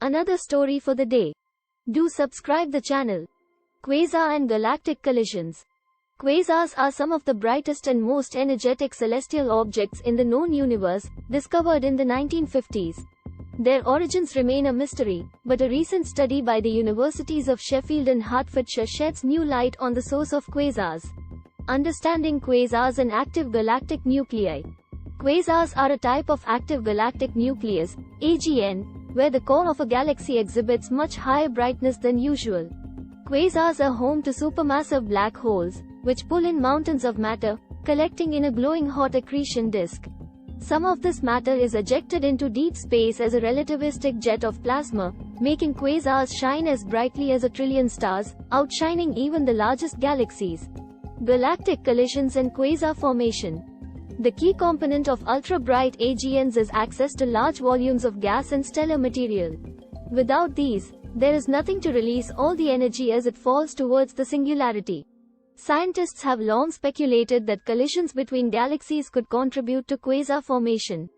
Another story for the day. Do subscribe the channel. Quasar and galactic collisions. Quasars are some of the brightest and most energetic celestial objects in the known universe, discovered in the 1950s. Their origins remain a mystery, but a recent study by the universities of Sheffield and Hertfordshire sheds new light on the source of quasars. Understanding quasars and active galactic nuclei. Quasars are a type of active galactic nucleus, AGN, where the core of a galaxy exhibits much higher brightness than usual. Quasars are home to supermassive black holes, which pull in mountains of matter, collecting in a glowing hot accretion disk. Some of this matter is ejected into deep space as a relativistic jet of plasma, making quasars shine as brightly as a trillion stars, outshining even the largest galaxies. Galactic collisions and quasar formation. The key component of ultra-bright AGNs is access to large volumes of gas and stellar material. Without these, there is nothing to release all the energy as it falls towards the singularity. Scientists have long speculated that collisions between galaxies could contribute to quasar formation.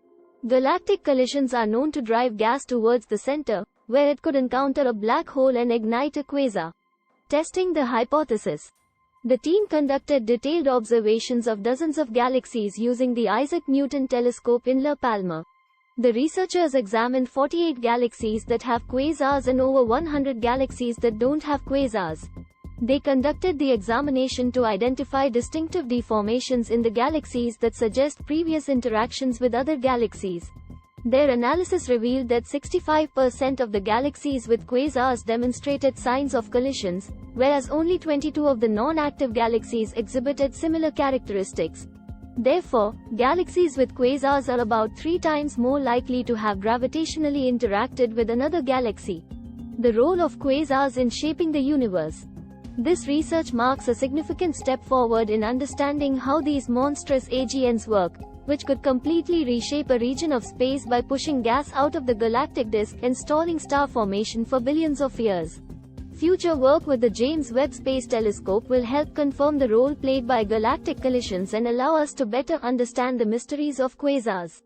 Galactic collisions are known to drive gas towards the center, where it could encounter a black hole and ignite a quasar. Testing the hypothesis. The team conducted detailed observations of dozens of galaxies using the Isaac Newton telescope in La Palma. The researchers examined 48 galaxies that have quasars and over 100 galaxies that don't have quasars. They conducted the examination to identify distinctive deformations in the galaxies that suggest previous interactions with other galaxies. Their analysis revealed that 65% of the galaxies with quasars demonstrated signs of collisions, whereas only 22 of the non-active galaxies exhibited similar characteristics. Therefore, galaxies with quasars are about 3 times more likely to have gravitationally interacted with another galaxy. The role of quasars in shaping the universe. This research marks a significant step forward in understanding how these monstrous AGNs work, which could completely reshape a region of space by pushing gas out of the galactic disk and stalling star formation for billions of years. Future work with the James Webb Space Telescope will help confirm the role played by galactic collisions and allow us to better understand the mysteries of quasars.